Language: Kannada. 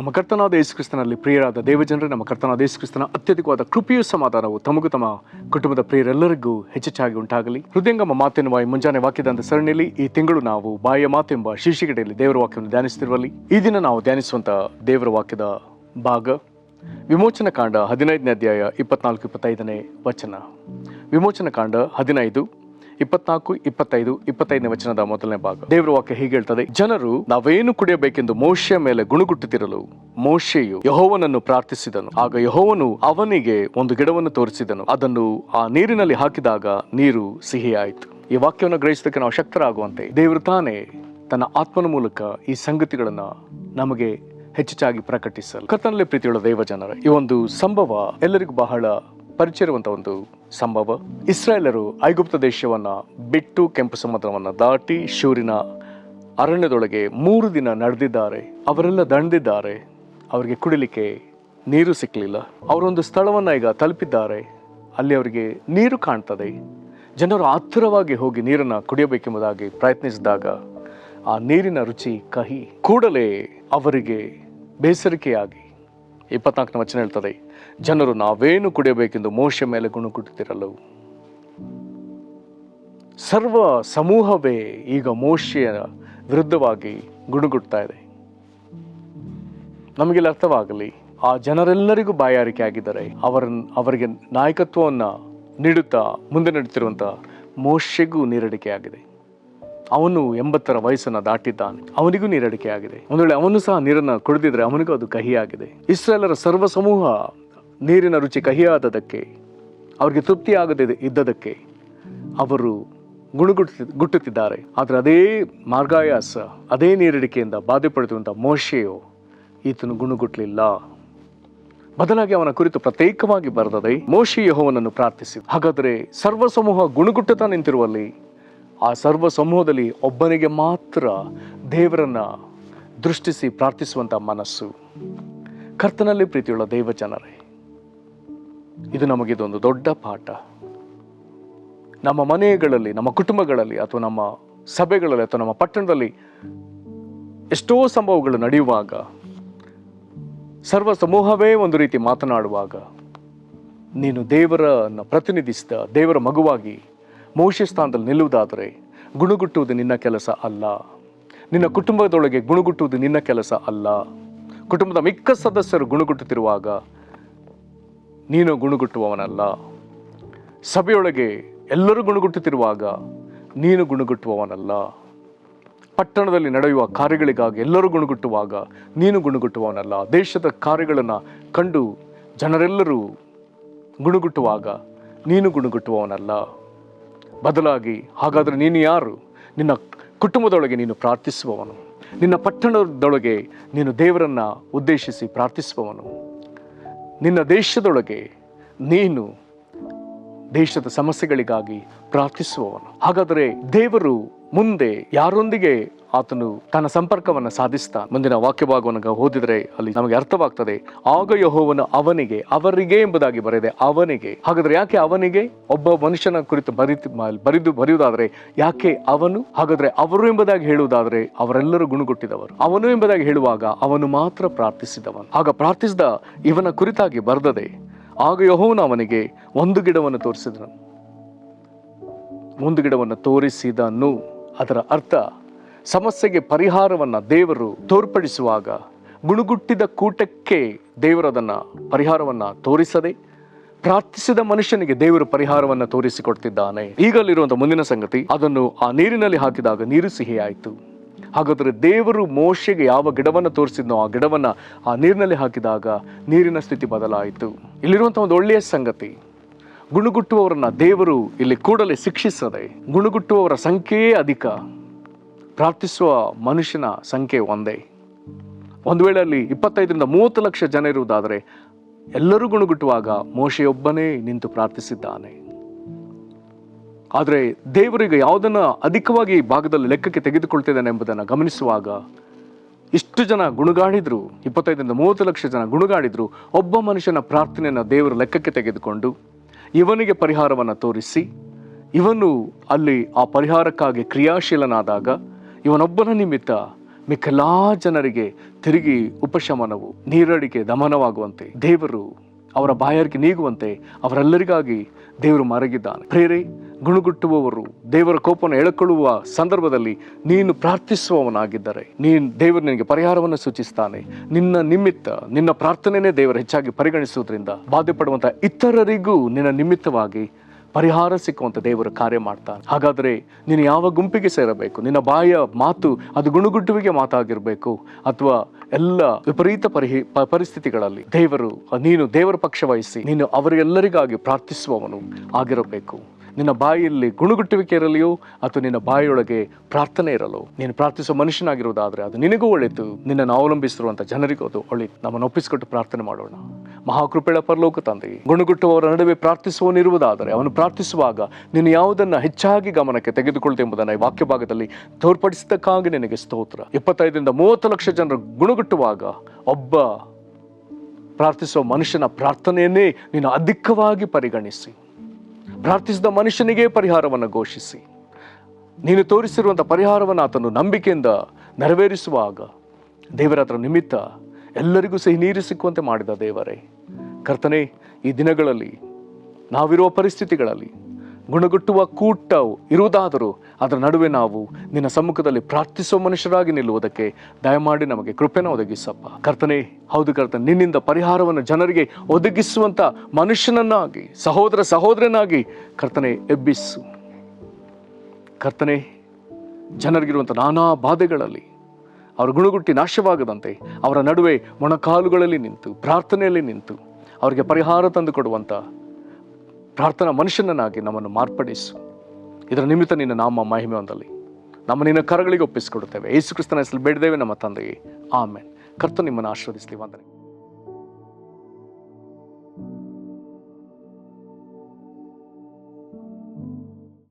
ನಮ್ಮ ಕರ್ತನಾದ ಯೇಸು ಕ್ರಿಸ್ತನಲ್ಲಿ ಪ್ರಿಯರಾದ ದೇವಜನರೇ, ನಮ್ಮ ಕರ್ತನಾದ ಯೇಸು ಕ್ರಿಸ್ತನ ಅತ್ಯಧಿಕವಾದ ಕೃಪೆಯೂ ಸಮಾಧಾನವು ತಮಗೂ ತಮ್ಮ ಕುಟುಂಬದ ಪ್ರಿಯರೆಲ್ಲರಿಗೂ ಹೆಚ್ಚೆಚ್ಚಾಗಿ ಉಂಟಾಗಲಿ. ಹೃದಯಂಗಮ ಮಾತೆನ್ನುವ ಮುಂಜಾನೆ ವಾಕ್ಯದಂತ ಸರಣಿಯಲ್ಲಿ ಈ ತಿಂಗಳು ನಾವು ಬಾಯ ಮಾತೆಂಬ ಶೀರ್ಷಿಕೆಯಲ್ಲಿ ದೇವರ ವಾಕ್ಯವನ್ನು ಧ್ಯಾನಿಸುತ್ತಿರುವಲ್ಲಿ ಈ ದಿನ ನಾವು ಧ್ಯಾನಿಸುವಂತ ದೇವರ ವಾಕ್ಯದ ಭಾಗ ವಿಮೋಚನ ಕಾಂಡ 15ನೇ ಅಧ್ಯಾಯ 24-25ನೇ ವಚನ. ವಿಮೋಚನ ಕಾಂಡ 15, 24, 25, 25ನೇ ವಚನದ ಮೊದಲನೇ ಭಾಗ. ದೇವರ ವಾಕ್ಯ ಹೀಗೆ ಹೇಳ್ತದೆ: ಜನರು ನಾವೇನು ಕುಡಿಯಬೇಕೆಂದು ಮೋಶೆಯ ಮೇಲೆ ಗುಣಗುಟ್ಟುತ್ತಿರಲು ಮೋಶೆಯು ಯೆಹೋವನನ್ನು ಪ್ರಾರ್ಥಿಸಿದನು. ಆಗ ಯೆಹೋವನು ಅವನಿಗೆ ಒಂದು ಗಿಡವನ್ನು ತೋರಿಸಿದನು. ಅದನ್ನು ಆ ನೀರಿನಲ್ಲಿ ಹಾಕಿದಾಗ ನೀರು ಸಿಹಿಯಾಯಿತು. ಈ ವಾಕ್ಯವನ್ನು ಗ್ರಹಿಸೋದಕ್ಕೆ ನಾವು ಶಕ್ತರಾಗುವಂತೆ ದೇವರು ತಾನೇ ತನ್ನ ಆತ್ಮನ ಮೂಲಕ ಈ ಸಂಗತಿಗಳನ್ನ ನಮಗೆ ಹೆಚ್ಚಾಗಿ ಪ್ರಕಟಿಸಲು. ಕರ್ತನಲ್ಲಿ ಪ್ರೀತಿಯುಳ್ಳ ದೇವ ಜನರ, ಈ ಒಂದು ಸಂಭವ ಎಲ್ಲರಿಗೂ ಬಹಳ ಪರಿಚಯ ಇರುವಂತ ಒಂದು ಸಂಭವ. ಇಸ್ರಾಯೇಲರು ಐಗುಪ್ತ ದೇಶವನ್ನ ಬಿಟ್ಟು ಕೆಂಪು ಸಮುದ್ರವನ್ನ ದಾಟಿ ಶೂರಿನ ಅರಣ್ಯದೊಳಗೆ 3 ದಿನ ನಡೆದಿದ್ದಾರೆ. ಅವರೆಲ್ಲ ದಣಿದಿದ್ದಾರೆ. ಅವರಿಗೆ ಕುಡಿಲಿಕ್ಕೆ ನೀರು ಸಿಕ್ಕಲಿಲ್ಲ. ಅವರೊಂದು ಸ್ಥಳವನ್ನ ಈಗ ತಲುಪಿದ್ದಾರೆ. ಅಲ್ಲಿ ಅವರಿಗೆ ನೀರು ಕಾಣ್ತದೆ. ಜನರು ಆತುರವಾಗಿ ಹೋಗಿ ನೀರನ್ನ ಕುಡಿಯಬೇಕೆಂಬುದಾಗಿ ಪ್ರಯತ್ನಿಸಿದಾಗ ಆ ನೀರಿನ ರುಚಿ ಕಹಿ. ಕೂಡಲೇ ಅವರಿಗೆ ಬೇಸರಿಕೆಯಾಗಿ 24ನೇ ವಚನ ಹೇಳ್ತದೆ: ಜನರು ನಾವೇನು ಕುಡಿಯಬೇಕೆಂದು ಮೋಶೆ ಮೇಲೆ ಗುಣಗುಟ್ಟುತ್ತಿರಲು. ಸರ್ವ ಸಮೂಹವೇ ಈಗ ಮೋಶೆಯ ವಿರುದ್ಧವಾಗಿ ಗುಣಗುಡ್ತಾ ಇದೆ. ನಮಗೆಲ್ಲ ಅರ್ಥವಾಗಲಿ, ಆ ಜನರೆಲ್ಲರಿಗೂ ಬಾಯಾರಿಕೆ ಆಗಿದ್ದಾರೆ. ಅವರಿಗೆ ನಾಯಕತ್ವವನ್ನ ನೀಡುತ್ತಾ ಮುಂದೆ ನಡೀತಿರುವಂತ ಮೋಶೆಗೂ ನೀರಡಿಕೆ ಆಗಿದೆ. ಅವನು 80ರ ವಯಸ್ಸನ್ನ ದಾಟಿದ್ದಾನೆ. ಅವನಿಗೂ ನೀರಡಿಕೆ ಆಗಿದೆ. ಒಂದು ವೇಳೆ ಅವನು ಸಹ ನೀರನ್ನು ಕುಡಿದಿದ್ರೆ ಅವನಿಗೂ ಅದು ಕಹಿಯಾಗಿದೆ. ಇಸ್ರಾಯೇಲರ ಸರ್ವ ಸಮೂಹ ನೀರಿನ ರುಚಿ ಕಹಿಯಾದದಕ್ಕೆ, ಅವರಿಗೆ ತೃಪ್ತಿ ಆಗದೆ ಇದ್ದದಕ್ಕೆ ಅವರು ಗುಟ್ಟುತ್ತಿದ್ದಾರೆ. ಆದರೆ ಅದೇ ಮಾರ್ಗಾಯಾಸ, ಅದೇ ನೀರಡಿಕೆಯಿಂದ ಬಾಧೆ ಪಡೆದುವಂತ ಮೋಶೆಯು ಈತನು ಗುಣಗುಟ್ಟಲಿಲ್ಲ. ಬದಲಾಗಿ ಅವನ ಕುರಿತು ಪ್ರತ್ಯೇಕವಾಗಿ ಬರೆದದೆ: ಮೋಶೆ ಯೆಹೋವನನ್ನು ಪ್ರಾರ್ಥಿಸಿ. ಹಾಗಾದರೆ ಸರ್ವ ಸಮೂಹ ಗುಣಗುಟ್ಟುತ್ತಾ ನಿಂತಿರುವಲ್ಲಿ ಆ ಸರ್ವ ಸಮೂಹದಲ್ಲಿ ಒಬ್ಬನಿಗೆ ಮಾತ್ರ ದೇವರನ್ನ ದೃಷ್ಟಿಸಿ ಪ್ರಾರ್ಥಿಸುವಂತ ಮನಸ್ಸು. ಕರ್ತನಲ್ಲಿ ಪ್ರೀತಿಯುಳ್ಳ ದೇವ ಜನರೇ, ಇದು ನಮಗಿದೊಂದು ದೊಡ್ಡ ಪಾಠ. ನಮ್ಮ ಮನೆಗಳಲ್ಲಿ, ನಮ್ಮ ಕುಟುಂಬಗಳಲ್ಲಿ, ಅಥವಾ ನಮ್ಮ ಸಭೆಗಳಲ್ಲಿ, ಅಥವಾ ನಮ್ಮ ಪಟ್ಟಣದಲ್ಲಿ ಎಷ್ಟೋ ಸಂಭವಗಳು ನಡೆಯುವಾಗ, ಸರ್ವ ಸಮೂಹವೇ ಒಂದು ರೀತಿ ಮಾತನಾಡುವಾಗ, ನೀನು ದೇವರನ್ನು ಪ್ರತಿನಿಧಿಸಿದ ದೇವರ ಮಗುವಾಗಿ ಮೋಶೆ ಸ್ಥಾನದಲ್ಲಿ ನಿಲ್ಲುವುದಾದರೆ ಗುಣಗುಟ್ಟುವುದು ನಿನ್ನ ಕೆಲಸ ಅಲ್ಲ. ನಿನ್ನ ಕುಟುಂಬದೊಳಗೆ ಗುಣಗುಟ್ಟುವುದು ನಿನ್ನ ಕೆಲಸ ಅಲ್ಲ. ಕುಟುಂಬದ ಮಿಕ್ಕ ಸದಸ್ಯರು ಗುಣಗುಟ್ಟುತ್ತಿರುವಾಗ ನೀನು ಗುಣಗುಟ್ಟುವವನಲ್ಲ. ಸಭೆಯೊಳಗೆ ಎಲ್ಲರೂ ಗುಣಗುಟ್ಟುತ್ತಿರುವಾಗ ನೀನು ಗುಣಗುಟ್ಟುವವನಲ್ಲ. ಪಟ್ಟಣದಲ್ಲಿ ನಡೆಯುವ ಕಾರ್ಯಗಳಿಗಾಗಿ ಎಲ್ಲರೂ ಗುಣಗುಟ್ಟುವಾಗ ನೀನು ಗುಣಗುಟ್ಟುವವನಲ್ಲ. ದೇಶದ ಕಾರ್ಯಗಳನ್ನು ಕಂಡು ಜನರೆಲ್ಲರೂ ಗುಣಗುಟ್ಟುವಾಗ ನೀನು ಗುಣಗುಟ್ಟುವವನಲ್ಲ. ಬದಲಾಗಿ, ಹಾಗಾದರೆ ನೀನು ಯಾರು? ನಿನ್ನ ಕುಟುಂಬದೊಳಗೆ ನೀನು ಪ್ರಾರ್ಥಿಸುವವನು. ನಿನ್ನ ಪಟ್ಟಣದೊಳಗೆ ನೀನು ದೇವರನ್ನ ಉದ್ದೇಶಿಸಿ ಪ್ರಾರ್ಥಿಸುವವನು. ನಿನ್ನ ದೇಶದೊಳಗೆ ನೀನು ದೇಶದ ಸಮಸ್ಯೆಗಳಿಗಾಗಿ ಪ್ರಾರ್ಥಿಸುವವನು. ಹಾಗಾದರೆ ದೇವರು ಮುಂದೆ ಯಾರೊಂದಿಗೆ ಆತನು ತನ್ನ ಸಂಪರ್ಕವನ್ನು ಸಾಧಿಸ್ತಾನೆ? ಮುಂದಿನ ವಾಕ್ಯ ಭಾಗವನ್ನು ಓದಿದರೆ ಅಲ್ಲಿ ನಮಗೆ ಅರ್ಥವಾಗ್ತದೆ: ಆಗ ಯೆಹೋವನು ಅವನಿಗೆ, ಅವರಿಗೆ ಎಂಬುದಾಗಿ ಬರೆದೆ, ಅವನಿಗೆ. ಹಾಗಾದ್ರೆ ಯಾಕೆ ಅವನಿಗೆ? ಒಬ್ಬ ಮನುಷ್ಯನ ಕುರಿತು ಬರೆಯುವುದಾದ್ರೆ ಯಾಕೆ ಅವನು? ಹಾಗಾದ್ರೆ ಅವರು ಎಂಬುದಾಗಿ ಹೇಳುವುದಾದ್ರೆ ಅವರೆಲ್ಲರೂ ಗುಣಗುಟ್ಟಿದವರು. ಅವನು ಎಂಬುದಾಗಿ ಹೇಳುವಾಗ ಅವನು ಮಾತ್ರ ಪ್ರಾರ್ಥಿಸಿದವನು. ಆಗ ಪ್ರಾರ್ಥಿಸಿದ ಇವನ ಕುರಿತಾಗಿ ಬರೆದದೆ: ಆಗ ಯೆಹೋವನು ಅವನಿಗೆ ಒಂದು ಗಿಡವನ್ನು ತೋರಿಸಿದನು. ಒಂದು ಗಿಡವನ್ನು ತೋರಿಸಿದನು. ಅದರ ಅರ್ಥ, ಸಮಸ್ಯೆಗೆ ಪರಿಹಾರವನ್ನ ದೇವರು ತೋರ್ಪಡಿಸುವಾಗ ಗುಣಗುಟ್ಟಿದ ಕೂಟಕ್ಕೆ ದೇವರು ಅದನ್ನ ಪರಿಹಾರವನ್ನ ತೋರಿಸದೆ ಪ್ರಾರ್ಥಿಸಿದ ಮನುಷ್ಯನಿಗೆ ದೇವರು ಪರಿಹಾರವನ್ನ ತೋರಿಸಿಕೊಡ್ತಿದ್ದಾನೆ. ಈಗಲ್ಲಿರುವಂತಹ ಮುಂದಿನ ಸಂಗತಿ, ಅದನ್ನು ಆ ನೀರಿನಲ್ಲಿ ಹಾಕಿದಾಗ ನೀರು ಸಿಹಿಯಾಯಿತು. ಹಾಗಾದರೆ ದೇವರು ಮೋಶೆಗೆ ಯಾವ ಗಿಡವನ್ನು ತೋರಿಸಿದ್ನೋ ಆ ಗಿಡವನ್ನ ಆ ನೀರಿನಲ್ಲಿ ಹಾಕಿದಾಗ ನೀರಿನ ಸ್ಥಿತಿ ಬದಲಾಯಿತು. ಇಲ್ಲಿರುವಂತಹ ಒಂದು ಒಳ್ಳೆಯ ಸಂಗತಿ, ಗುಣಗುಟ್ಟುವವರನ್ನ ದೇವರು ಇಲ್ಲಿ ಕೂಡಲೇ ಶಿಕ್ಷಿಸದೆ, ಗುಣಗುಟ್ಟುವವರ ಸಂಖ್ಯೆಯೇ ಅಧಿಕ, ಪ್ರಾರ್ಥಿಸುವ ಮನುಷ್ಯನ ಸಂಖ್ಯೆ ಒಂದೇ. ಒಂದು ವೇಳೆ ಅಲ್ಲಿ 25-30 ಲಕ್ಷ ಜನ ಇರುವುದಾದರೆ ಎಲ್ಲರೂ ಗುಣಗುಟ್ಟುವಾಗ ಮೋಶೆಯೊಬ್ಬನೇ ನಿಂತು ಪ್ರಾರ್ಥಿಸಿದ್ದಾನೆ. ಆದರೆ ದೇವರಿಗೆ ಯಾವುದನ್ನ ಅಧಿಕವಾಗಿ ಭಾಗದಲ್ಲಿ ಲೆಕ್ಕಕ್ಕೆ ತೆಗೆದುಕೊಳ್ತಿದ್ದಾನೆ ಎಂಬುದನ್ನು ಗಮನಿಸುವಾಗ, ಇಷ್ಟು ಜನ ಗುಣಗಾಡಿದ್ರು, 25-30 ಲಕ್ಷ ಜನ ಗುಣಗಾಡಿದ್ರು, ಒಬ್ಬ ಮನುಷ್ಯನ ಪ್ರಾರ್ಥನೆಯನ್ನು ದೇವರು ಲೆಕ್ಕಕ್ಕೆ ತೆಗೆದುಕೊಂಡು ಇವನಿಗೆ ಪರಿಹಾರವನ್ನು ತೋರಿಸಿ, ಇವನು ಅಲ್ಲಿ ಆ ಪರಿಹಾರಕ್ಕಾಗಿ ಕ್ರಿಯಾಶೀಲನಾದಾಗ ಇವನೊಬ್ಬನ ನಿಮಿತ್ತ ಮಿಕ್ಕೆಲ್ಲಾ ಜನರಿಗೆ ತಿರುಗಿ ಉಪಶಮನವು, ನೀರಡಿಕೆ ದಮನವಾಗುವಂತೆ, ದೇವರು ಅವರ ಬಾಯಾರಿಕೆ ನೀಗುವಂತೆ ಅವರೆಲ್ಲರಿಗಾಗಿ ದೇವರು ಮರಗಿದ್ದಾನೆ. ಪ್ರೇರೆ, ಗುಣಗುಟ್ಟುವವರು ದೇವರ ಕೋಪವನ್ನು ಎಳಕೊಳ್ಳುವ ಸಂದರ್ಭದಲ್ಲಿ ನೀನು ಪ್ರಾರ್ಥಿಸುವವನಾಗಿದ್ದರೆ ದೇವರು ನಿನಗೆ ಪರಿಹಾರವನ್ನು ಸೂಚಿಸ್ತಾನೆ. ನಿನ್ನ ನಿಮಿತ್ತ, ನಿನ್ನ ಪ್ರಾರ್ಥನೆಯೇ ದೇವರು ಹೆಚ್ಚಾಗಿ ಪರಿಗಣಿಸುವುದರಿಂದ ಬಾಧೆಪಡುವಂಥ ಇತರರಿಗೂ ನಿನ್ನ ನಿಮಿತ್ತವಾಗಿ ಪರಿಹಾರ ಸಿಕ್ಕುವಂತ ದೇವರು ಕಾರ್ಯ ಮಾಡ್ತಾನೆ. ಹಾಗಾದರೆ ನೀನು ಯಾವ ಗುಂಪಿಗೆ ಸೇರಬೇಕು? ನಿನ್ನ ಬಾಯ ಮಾತು ಅದು ಗುಣಗುಟ್ಟುವಿಗೆ ಮಾತಾಗಿರ್ಬೇಕು, ಅಥವಾ ಎಲ್ಲ ವಿಪರೀತ ಪರಿಸ್ಥಿತಿಗಳಲ್ಲಿ ನೀನು ದೇವರ ಪಕ್ಷ ವಹಿಸಿ ನೀನು ಅವರೆಲ್ಲರಿಗಾಗಿ ಪ್ರಾರ್ಥಿಸುವವನು ಆಗಿರಬೇಕು. ನಿನ್ನ ಬಾಯಿಯಲ್ಲಿ ಗುಣಗುಟ್ಟುವಿಕೆ ಇರಲಿಯೋ ಅಥವಾ ನಿನ್ನ ಬಾಯಿಯೊಳಗೆ ಪ್ರಾರ್ಥನೆ ಇರಲು ನೀನು ಪ್ರಾರ್ಥಿಸುವ ಮನುಷ್ಯನಾಗಿರುವುದಾದ್ರೆ ಅದು ನಿನಗೂ ಒಳಿತು, ನಿನ್ನನ್ನು ಅವಲಂಬಿಸಿರುವಂಥ ಜನರಿಗೂ ಅದು ಒಳಿತು. ನಮ್ಮನ್ನು ಒಪ್ಪಿಸಿಕೊಟ್ಟು ಪ್ರಾರ್ಥನೆ ಮಾಡೋಣ. ಮಹಾಕೃಪೆಯ ಪರಲೋಕ ತಂದೆಯೇ, ಗುಣಗುಟ್ಟುವವರ ನಡುವೆ ಪ್ರಾರ್ಥಿಸುವವನಿರುವುದಾದರೆ ಅವನು ಪ್ರಾರ್ಥಿಸುವಾಗ ನೀನು ಯಾವುದನ್ನು ಹೆಚ್ಚಾಗಿ ಗಮನಕ್ಕೆ ತೆಗೆದುಕೊಳ್ಳುತ್ತೆ ಎಂಬುದನ್ನು ಈ ವಾಕ್ಯ ಭಾಗದಲ್ಲಿ ತೋರ್ಪಡಿಸಿದ್ದಕ್ಕಾಗಿ ನಿನಗೆ ಸ್ತೋತ್ರ. 25ರಿಂದ 30 ಲಕ್ಷ ಜನರು ಗುಣಗುಟ್ಟುವಾಗ ಒಬ್ಬ ಪ್ರಾರ್ಥಿಸುವ ಮನುಷ್ಯನ ಪ್ರಾರ್ಥನೆಯನ್ನೇ ನೀನು ಅಧಿಕವಾಗಿ ಪರಿಗಣಿಸಿ ಪ್ರಾರ್ಥಿಸಿದ ಮನುಷ್ಯನಿಗೆ ಪರಿಹಾರವನ್ನು ಘೋಷಿಸಿ ನೀನು ತೋರಿಸಿರುವಂಥ ಪರಿಹಾರವನ್ನು ಆತನು ನಂಬಿಕೆಯಿಂದ ನೆರವೇರಿಸುವಾಗ ದೇವರ ಹತ್ರ ನಿಮಿತ್ತ ಎಲ್ಲರಿಗೂ ಸಿಹಿ ನೀರು ಸಿಕ್ಕುವಂತೆ ಮಾಡಿದ ದೇವರೇ, ಕರ್ತನೇ, ಈ ದಿನಗಳಲ್ಲಿ ನಾವಿರುವ ಪರಿಸ್ಥಿತಿಗಳಲ್ಲಿ ಗುಣಗುಟ್ಟುವ ಕೂಟ ಇರುವುದಾದರೂ ಅದರ ನಡುವೆ ನಾವು ನಿನ್ನ ಸಮ್ಮುಖದಲ್ಲಿ ಪ್ರಾರ್ಥಿಸುವ ಮನುಷ್ಯರಾಗಿ ನಿಲ್ಲುವುದಕ್ಕೆ ದಯಮಾಡಿ ನಮಗೆ ಕೃಪೆನ ಒದಗಿಸಪ್ಪ. ಕರ್ತನೇ, ಹೌದು ಕರ್ತನೆ, ನಿನ್ನಿಂದ ಪರಿಹಾರವನ್ನು ಜನರಿಗೆ ಒದಗಿಸುವಂಥ ಮನುಷ್ಯನನ್ನಾಗಿ, ಸಹೋದರನಾಗಿ ಕರ್ತನೆ ಎಬ್ಬಿಸು. ಕರ್ತನೆ, ಜನರಿಗಿರುವಂಥ ನಾನಾ ಬಾಧೆಗಳಲ್ಲಿ ಅವರು ಗುಣಗುಟ್ಟಿ ನಾಶವಾಗದಂತೆ ಅವರ ನಡುವೆ ಮೊಣಕಾಲುಗಳಲ್ಲಿ ನಿಂತು ಪ್ರಾರ್ಥನೆಯಲ್ಲಿ ನಿಂತು ಅವರಿಗೆ ಪರಿಹಾರ ತಂದು ಕೊಡುವಂಥ ಪ್ರಾರ್ಥನಾ ಮನುಷ್ಯನನ್ನಾಗಿ ನಮ್ಮನ್ನು ಮಾರ್ಪಡಿಸು. ಇದರ ನಿಮಿತ್ತ ನಿನ್ನ ನಾಮ ಮಹಿಮೆ ಹೊಂದಲಿ. ನಮ್ಮ ನಿನ್ನ ಕರಗಳಿಗೆ ಒಪ್ಪಿಸಿಕೊಡುತ್ತೇವೆ. ಯೇಸು ಕ್ರಿಸ್ತನ ಹೆಸರಲ್ಲಿ ಬೇಡಿದ್ದೇವೆ ನಮ್ಮ ತಂದೆಯೇ, ಆಮೆನ್. ಕರ್ತನು ನಿಮ್ಮನ್ನು ಆಶೀರ್ವದಿಸಲಿ. ವಂದನೆ.